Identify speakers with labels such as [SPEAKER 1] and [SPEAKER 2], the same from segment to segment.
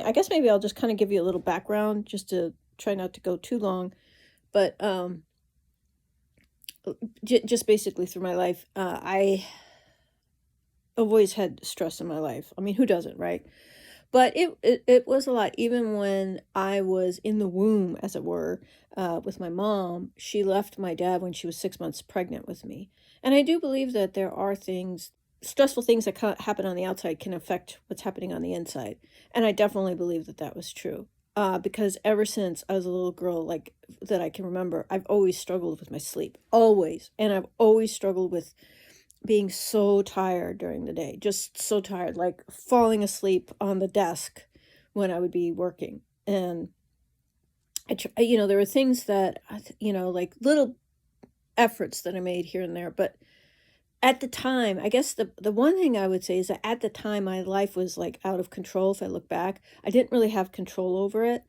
[SPEAKER 1] I guess maybe I'll just kind of give you a little background just to try not to go too long. But just basically through my life, I always had stress in my life. I mean, who doesn't, right? But it was a lot. Even when I was in the womb, as it were, with my mom, she left my dad when she was 6 months pregnant with me. And I do believe that there are things, stressful things that happen on the outside can affect what's happening on the inside. And I definitely believe that that was true. Because ever since I was a little girl, like that I can remember, I've always struggled with my sleep. Always. And I've always struggled with being so tired during the day, just so tired, like falling asleep on the desk when I would be working. And there were things that, like little efforts that I made here and there. But at the time, I guess the one thing I would say is that at the time, my life was like out of control. If I look back, I didn't really have control over it.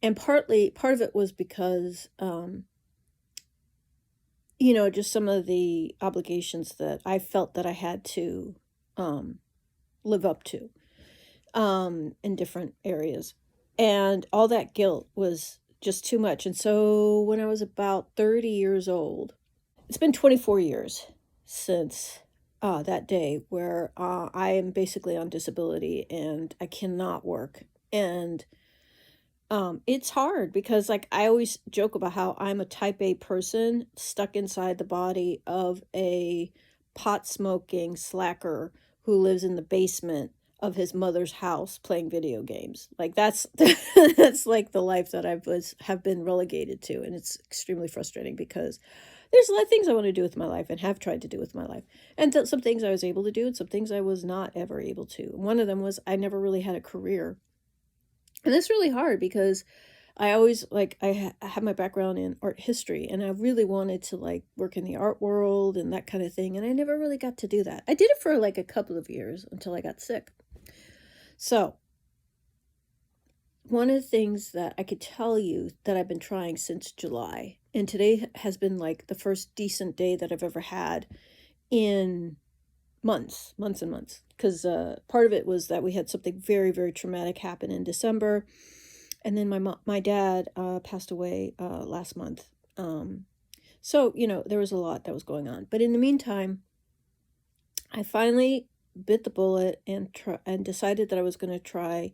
[SPEAKER 1] And part of it was because, just some of the obligations that I felt that I had to live up to in different areas. And all that guilt was just too much. And so when I was about 30 years old, it's been 24 years since that day where I am basically on disability and I cannot work. And it's hard because, like, I always joke about how I'm a type A person stuck inside the body of a pot smoking slacker who lives in the basement of his mother's house playing video games. Like that's that's like the life that have been relegated to, and it's extremely frustrating because there's a lot of things I want to do with my life and have tried to do with my life. And some things I was able to do and some things I was not ever able to. One of them was I never really had a career. And it's really hard because I always, like, I have my background in art history and I really wanted to, like, work in the art world and that kind of thing. And I never really got to do that. I did it for like a couple of years until I got sick. So one of the things that I could tell you that I've been trying since July, and today has been like the first decent day that I've ever had in months and months, because part of it was that we had something very, very traumatic happen in December, and then my dad passed away last month. So there was a lot that was going on, but in the meantime, I finally bit the bullet and decided that I was going to try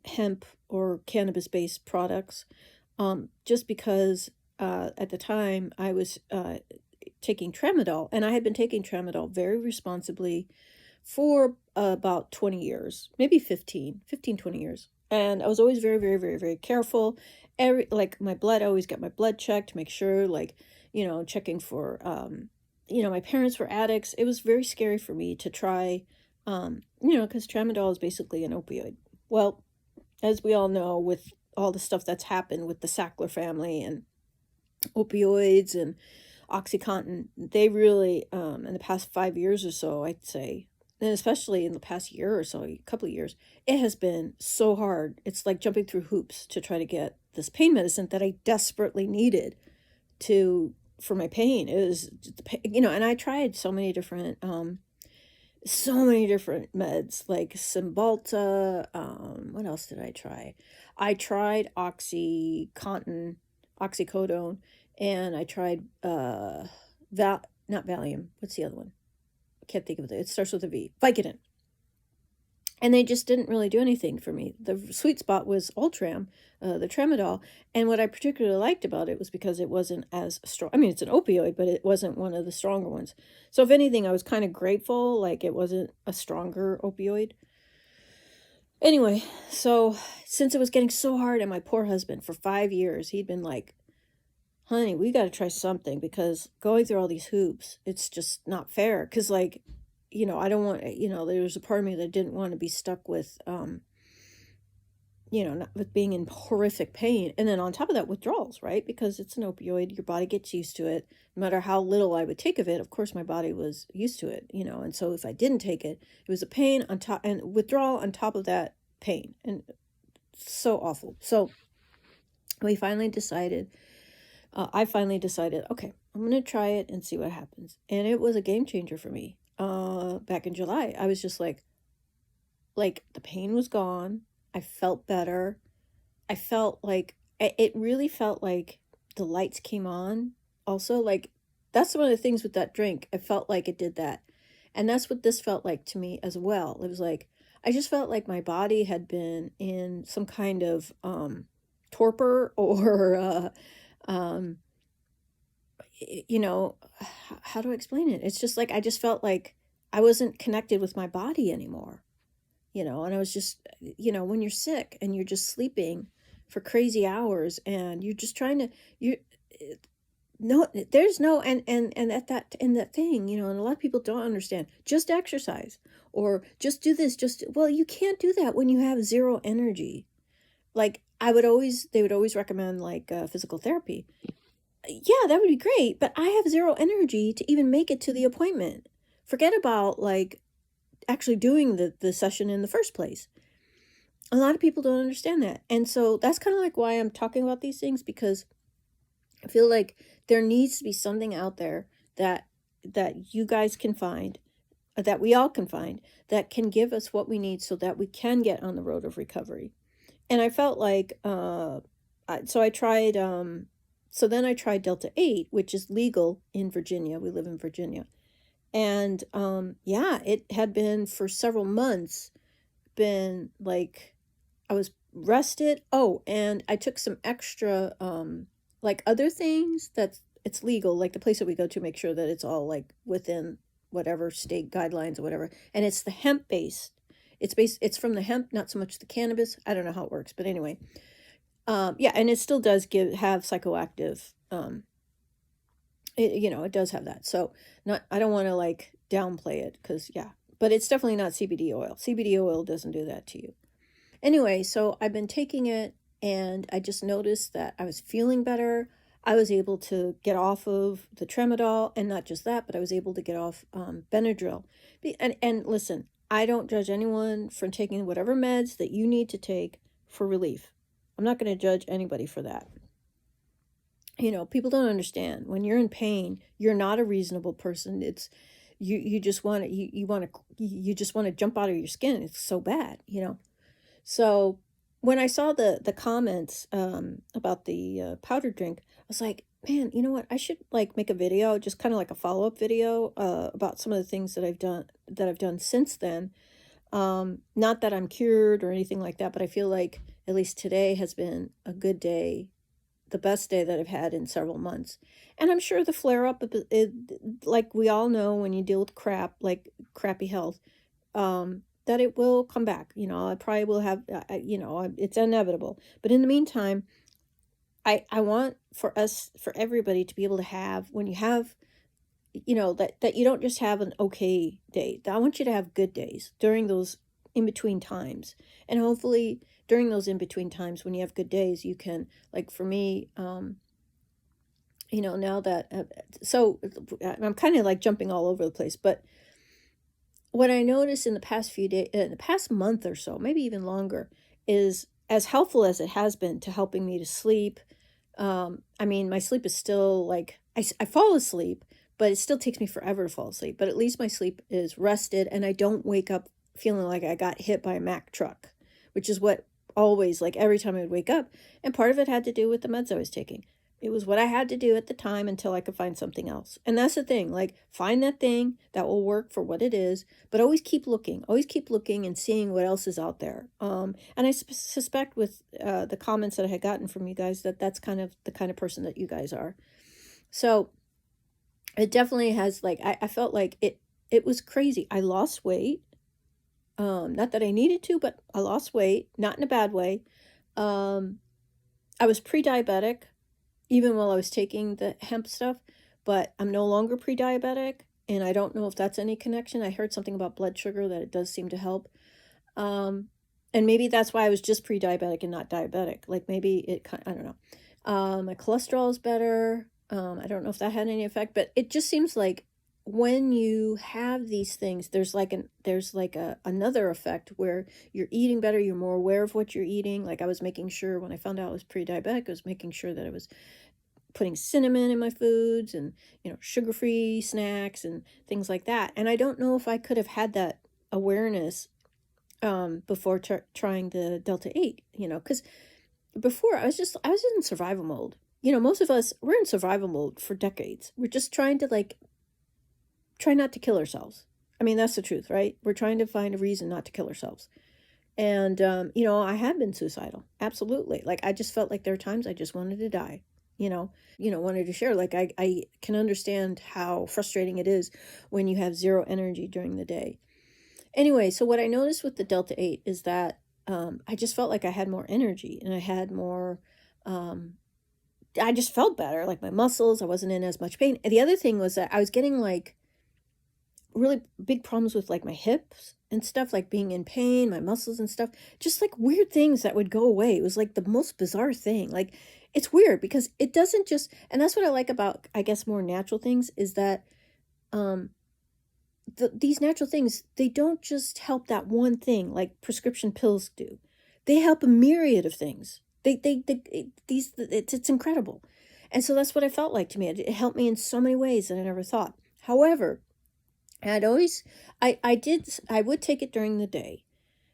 [SPEAKER 1] hemp or cannabis based products, just because at the time I was taking tramadol, and I had been taking tramadol very responsibly for about 20 years, maybe 20 years. And I was always very, very, very, very careful. Like my blood, I always got my blood checked to make sure, like, checking for, my parents were addicts. It was very scary for me to try, because tramadol is basically an opioid. Well, as we all know, with all the stuff that's happened with the Sackler family and opioids and OxyContin, they really, in the past 5 years or so, I'd say, and especially in the past year or so, a couple of years, it has been so hard. It's like jumping through hoops to try to get this pain medicine that I desperately needed for my pain. It was, and I tried so many different meds, like Cymbalta. What else did I try? I tried OxyContin, oxycodone, and I tried not Valium. What's the other one? I can't think of it. It starts with a V. Vicodin. And they just didn't really do anything for me. The sweet spot was Ultram, the tramadol. And what I particularly liked about it was because it wasn't as strong. I mean, it's an opioid, but it wasn't one of the stronger ones. So if anything, I was kind of grateful, like it wasn't a stronger opioid. Anyway, so since it was getting so hard, and my poor husband, for 5 years, he'd been like, honey, we got to try something, because going through all these hoops, it's just not fair. Because, like, I don't want, there's a part of me that didn't want to be stuck with, not with being in horrific pain. And then on top of that, withdrawals, right? Because it's an opioid, your body gets used to it. No matter how little I would take of it, of course, my body was used to it, And so if I didn't take it, it was a pain on top, and withdrawal on top of that pain. And so awful. So I finally decided, okay, I'm going to try it and see what happens. And it was a game changer for me. Back in July, I was just like the pain was gone. I felt better. I felt like it really felt like the lights came on. Also, like that's one of the things with that drink. I felt like it did that. And that's what this felt like to me as well. It was like I just felt like my body had been in some kind of torpor or um you know, how do I explain it? It's just like I just felt like I wasn't connected with my body anymore, and I was just, when you're sick and you're just sleeping for crazy hours and you're just trying to, you, no, there's no, and at that, in that thing, and a lot of people don't understand, just exercise or just do this, well, you can't do that when you have zero energy. Like they would always recommend like physical therapy. Yeah, that would be great, but I have zero energy to even make it to the appointment. Forget about like actually doing the session in the first place. A lot of people don't understand that. And so that's kind of like why I'm talking about these things, because I feel like there needs to be something out there that you guys can find, that we all can find, that can give us what we need so that we can get on the road of recovery. And I felt like so I tried so then I tried Delta 8, which is legal in Virginia. We live in Virginia. And yeah, it had been for several months, been like I was rested. Oh, and I took some extra like other things that it's legal, like the place that we go to, make sure that it's all like within whatever state guidelines or whatever. And it's the hemp based. It's from the hemp, not so much the cannabis. I don't know how it works, but anyway. Yeah, and it still does have psychoactive it does have that. So not I don't want to like downplay it, because yeah, but it's definitely not CBD oil. CBD oil doesn't do that to you. Anyway, so I've been taking it and I just noticed that I was feeling better. I was able to get off of the tramadol, and not just that, but I was able to get off Benadryl. And listen, I don't judge anyone for taking whatever meds that you need to take for relief. I'm not going to judge anybody for that. People don't understand. When you're in pain, you're not a reasonable person. It's you just want to you just want to jump out of your skin. It's so bad. So when I saw the comments about the powdered drink, I was like, man, you know what? I should like make a video, just kind of like a follow-up video about some of the things that I've done since then. Not that I'm cured or anything like that, but I feel like at least today has been a good day, the best day that I've had in several months. And I'm sure the flare up, like we all know, when you deal with crap, like crappy health, that it will come back. I probably will have, it's inevitable. But in the meantime, I want for everybody to be able to have, when you have, that you don't just have an okay day. I want you to have good days during those in between times. And hopefully during those in between times, when you have good days, you can, like for me, now that, so I'm kind of like jumping all over the place, but what I noticed in the past few days, in the past month or so, maybe even longer, is as helpful as it has been to helping me to sleep. I mean, my sleep is still like, I fall asleep, but it still takes me forever to fall asleep. But at least my sleep is rested and I don't wake up feeling like I got hit by a Mack truck, which is what always, like every time I would wake up. And part of it had to do with the meds I was taking. It was what I had to do at the time until I could find something else. And that's the thing, like find that thing that will work for what it is, but always keep looking and seeing what else is out there. And I suspect with the comments that I had gotten from you guys, that's kind of the kind of person that you guys are. So it definitely has, like, I felt like it was crazy. I lost weight. Not that I needed to, but I lost weight, not in a bad way. I was pre-diabetic even while I was taking the hemp stuff, but I'm no longer pre-diabetic, and I don't know if that's any connection. I heard something about blood sugar, that it does seem to help. And maybe that's why I was just pre-diabetic and not diabetic. Like maybe I don't know. My cholesterol is better. I don't know if that had any effect, but it just seems like when you have these things, there's like another effect where you're eating better, you're more aware of what you're eating. Like I was making sure, when I found out I was pre-diabetic, I was making sure that I was putting cinnamon in my foods and, sugar-free snacks and things like that. And I don't know if I could have had that awareness before trying the Delta 8, because before I was in survival mode. Most of us, we're in survival mode for decades. We're just trying to like try not to kill ourselves. I mean, that's the truth, right? We're trying to find a reason not to kill ourselves. And, I have been suicidal. Absolutely. Like, I just felt like there were times I just wanted to die, wanted to share. Like, I can understand how frustrating it is when you have zero energy during the day. Anyway, so what I noticed with the Delta 8 is that I just felt like I had more energy and I had more, I just felt better, like my muscles, I wasn't in as much pain. And the other thing was that I was getting like really big problems with like my hips and stuff, like being in pain, my muscles and stuff, just like weird things that would go away. It was like the most bizarre thing. Like it's weird because it doesn't just, and that's what I like about, I guess, more natural things is that um these natural things, they don't just help that one thing like prescription pills do. They help a myriad of things. It's incredible. And so that's what I felt like to me. It helped me in so many ways that I never thought. However, I'd always, I would take it during the day,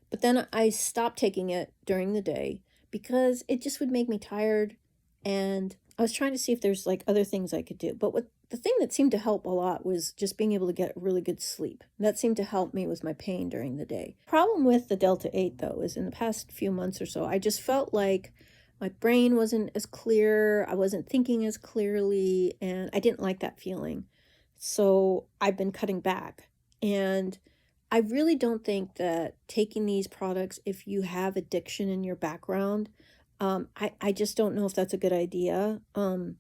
[SPEAKER 1] but then I stopped taking it during the day because it just would make me tired. And I was trying to see if there's like other things I could do. But what the thing that seemed to help a lot was just being able to get really good sleep. That seemed to help me with my pain during the day. Problem with the Delta 8 though is in the past few months or so, I just felt like my brain wasn't as clear. I wasn't thinking as clearly, and I didn't like that feeling. So I've been cutting back. And I really don't think that taking these products, if you have addiction in your background, I just don't know if that's a good idea. And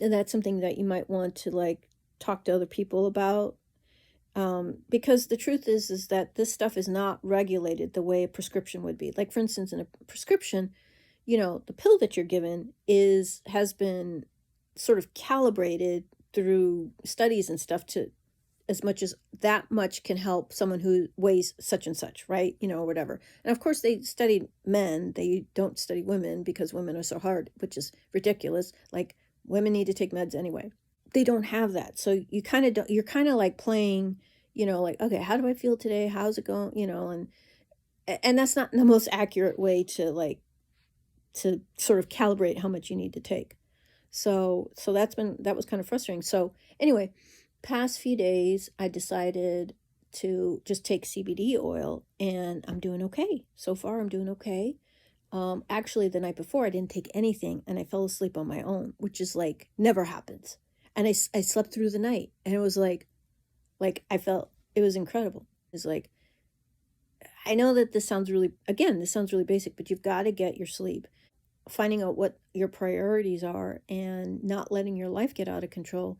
[SPEAKER 1] that's something that you might want to like talk to other people about. Because the truth is that this stuff is not regulated the way a prescription would be. Like for instance, in a prescription, the pill that you're given has been sort of calibrated through studies and stuff to as much as that much can help someone who weighs such and such, right? Or whatever. And of course, they studied men. They don't study women because women are so hard, which is ridiculous. Like women need to take meds anyway. They don't have that. So you kind of don't, you're kind of like playing, like, okay, how do I feel today? How's it going? And that's not the most accurate way to like, to sort of calibrate how much you need to take. So that was kind of frustrating. So anyway, past few days, I decided to just take CBD oil and I'm doing okay. So far, I'm doing okay. Actually, the night before, I didn't take anything and I fell asleep on my own, which is like never happens. And I slept through the night and it was like I felt it was incredible. It's like, I know that this sounds really basic, but you've got to get your sleep. Finding out what your priorities are and not letting your life get out of control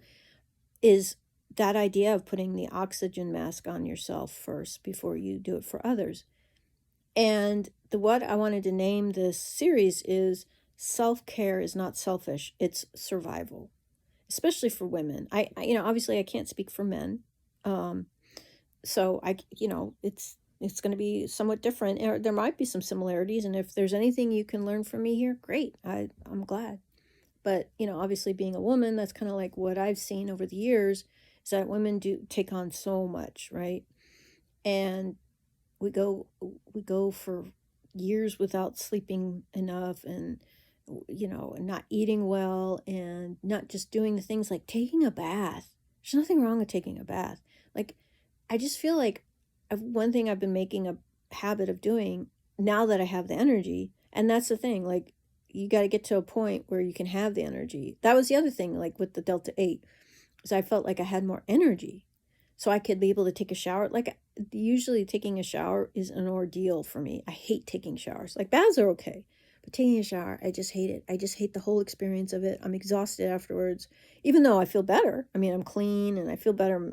[SPEAKER 1] is that idea of putting the oxygen mask on yourself first before you do it for others. And what I wanted to name this series is self-care is not selfish, it's survival, especially for women. Obviously I can't speak for men. Um, so it's going to be somewhat different. There might be some similarities, and if there's anything you can learn from me here, great. I'm glad. But, obviously being a woman, that's kind of like what I've seen over the years is that women do take on so much, right? And we go for years without sleeping enough and not eating well and not just doing the things like taking a bath. There's nothing wrong with taking a bath. Like I just feel like one thing I've been making a habit of doing now that I have the energy, and that's the thing, like you got to get to a point where you can have the energy. That was the other thing, like with the Delta 8, is I felt like I had more energy. So I could be able to take a shower. Like usually taking a shower is an ordeal for me. I hate taking showers. Like baths are okay, but taking a shower, I just hate it. I just hate the whole experience of it. I'm exhausted afterwards, even though I feel better. I mean, I'm clean and I feel better,